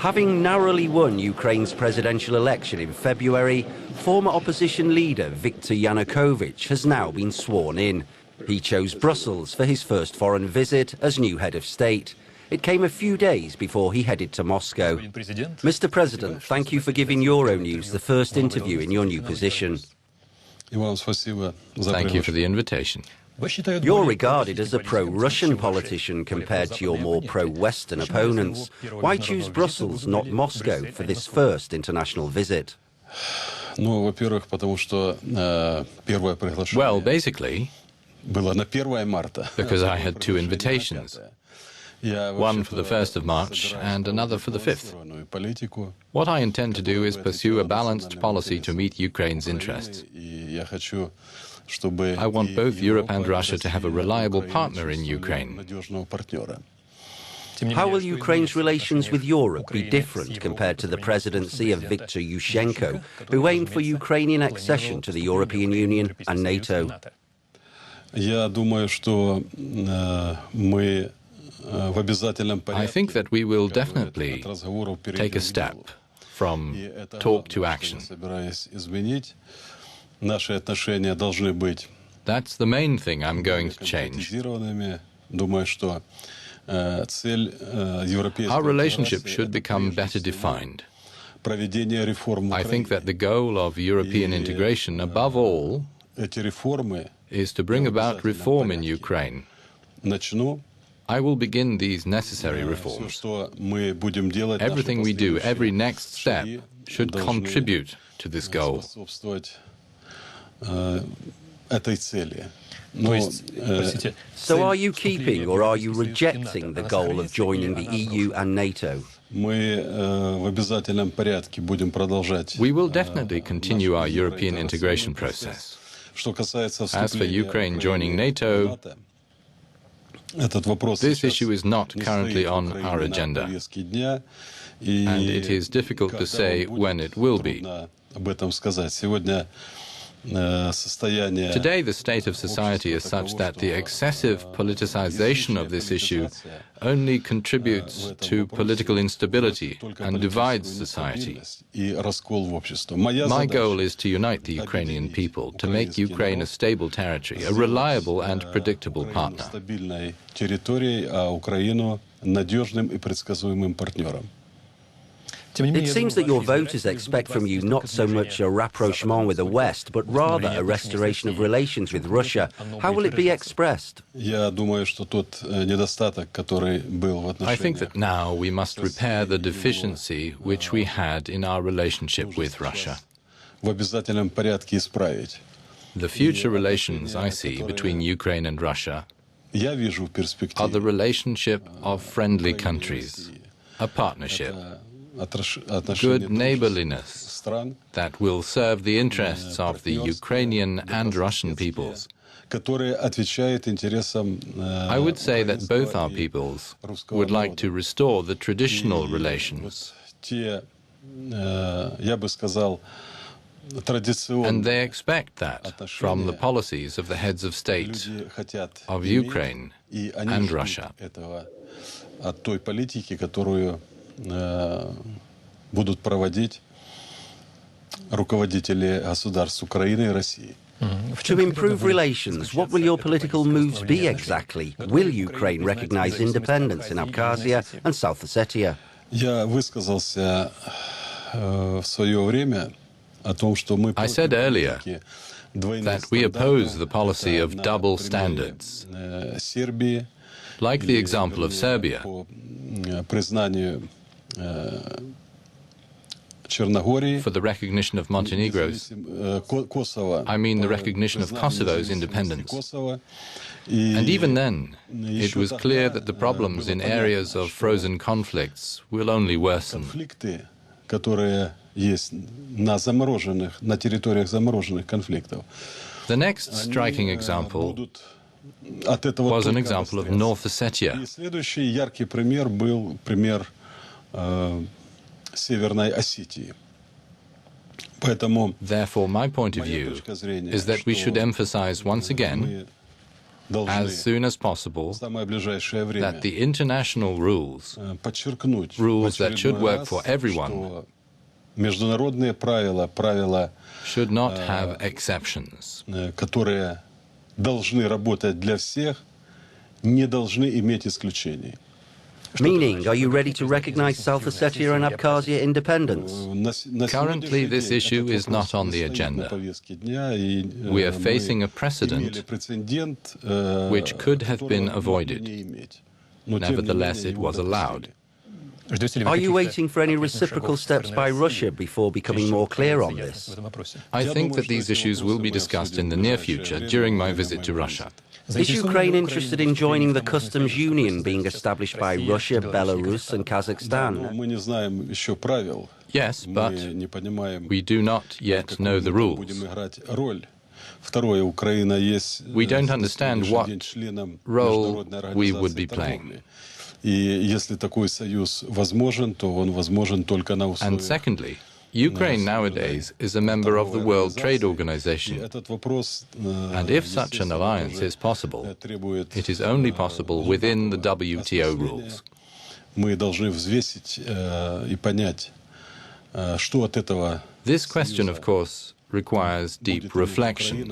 Having narrowly won Ukraine's presidential election in February, former opposition leader Viktor Yanukovich has now been sworn in. He chose Brussels for his first foreign visit as new head of state. It came a few days before he headed to Moscow. Mr. President, thank you for giving Euronews the first interview in your new position. Thank you for the invitation. You're regarded as a pro-Russian politician compared to your more pro-Western opponents. Why choose Brussels, not Moscow, for this first international visit? Well, basically, because I had two invitations. One for the 1st of March and another for the 5th. What I intend to do is pursue a balanced policy to meet Ukraine's interests. I want both Europe and Russia to have a reliable partner in Ukraine. How will Ukraine's relations with Europe be different compared to the presidency of Viktor Yushchenko, who aimed for Ukrainian accession to the European Union and NATO? I think that we will definitely take a step from talk to action. That's the main thing I'm going to change. Our relationship should become better defined. I think that the goal of European integration, above all, is to bring about reform in Ukraine. I will begin these necessary reforms. Everything we do, every next step, should contribute to this goal. So are you keeping or are you rejecting the goal of joining the EU and NATO? We will definitely continue our European integration process. As for Ukraine joining NATO, this issue is not currently on our agenda, and it is difficult to say when it will be. Today, the state of society is such that the excessive politicization of this issue only contributes to political instability and divides society. My goal is to unite the Ukrainian people, to make Ukraine a stable territory, a reliable and predictable partner. It seems that your voters expect from you not so much a rapprochement with the West, but rather a restoration of relations with Russia. How will it be expressed? I think that now we must repair the deficiency which we had in our relationship with Russia. The future relations I see between Ukraine and Russia are the relationship of friendly countries, a partnership, good neighborliness that will serve the interests of the Ukrainian and Russian peoples. I would say that both our peoples would like to restore the traditional relations. And they expect that from the policies of the heads of state of Ukraine and Russia. Будут проводить руководители государств Украины и России. To improve relations, what will your political moves be exactly? Will Ukraine recognize independence in Abkhazia and South Ossetia? Я высказался в свое время о том, что мы I said earlier that we oppose the policy of double standards, like the example of Serbia. For the recognition of Montenegro's, I mean the recognition of Kosovo's independence. And even then, it was clear that the problems in areas of frozen conflicts will only worsen. The next striking example was an example of North Ossetia. Therefore, my point of view is that we should emphasize once again as soon as possible, that the international rules that should work for everyone, should not have exceptions. Meaning, are you ready to recognize South Ossetia and Abkhazia independence? Currently, this issue is not on the agenda. We are facing a precedent which could have been avoided. Nevertheless, it was allowed. Are you waiting for any reciprocal steps by Russia before becoming more clear on this? I think that these issues will be discussed in the near future during my visit to Russia. Is Ukraine interested in joining the customs union being established by Russia, Belarus and Kazakhstan? Yes, but we do not yet know the rules. We don't understand what role we would be playing. And secondly, Ukraine nowadays is a member of the World Trade Organization. And if such an alliance is possible, it is only possible within the WTO rules. This question, of course, requires deep reflection.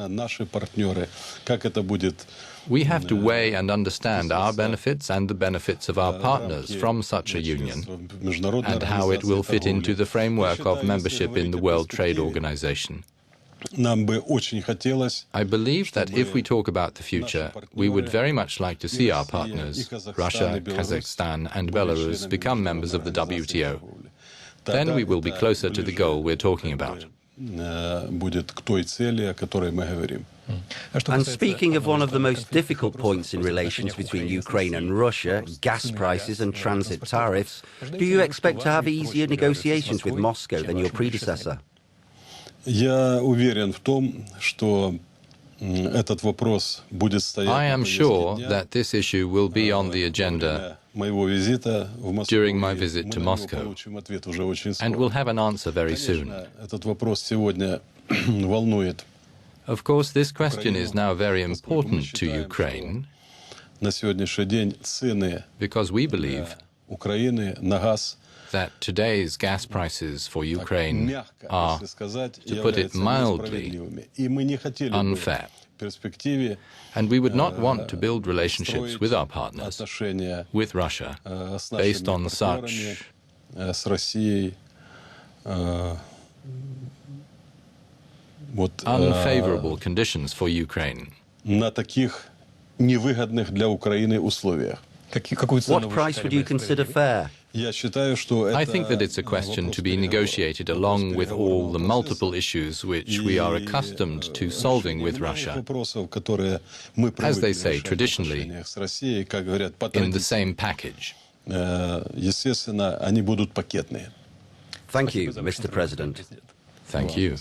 We have to weigh and understand our benefits and the benefits of our partners from such a union, and how it will fit into the framework of membership in the World Trade Organization. I believe that if we talk about the future, we would very much like to see our partners, Russia, Kazakhstan and Belarus, become members of the WTO. Then we will be closer to the goal we're talking about. And speaking of one of the most difficult points in relations between Ukraine and Russia, gas prices and transit tariffs, do you expect to have easier negotiations with Moscow than your predecessor? I am sure that this issue will be on the agenda during my visit to Moscow, and we'll have an answer very soon. Of course, this question is now very important to Ukraine, because we believe that today's gas prices for Ukraine are, to put it mildly, unfair. And we would not want to build relationships with our partners, with Russia, based on such unfavorable conditions for Ukraine. What price would you consider fair? I think that it's a question to be negotiated along with all the multiple issues which we are accustomed to solving with Russia, as they say traditionally, in the same package. Thank you, Mr. President. Thank you.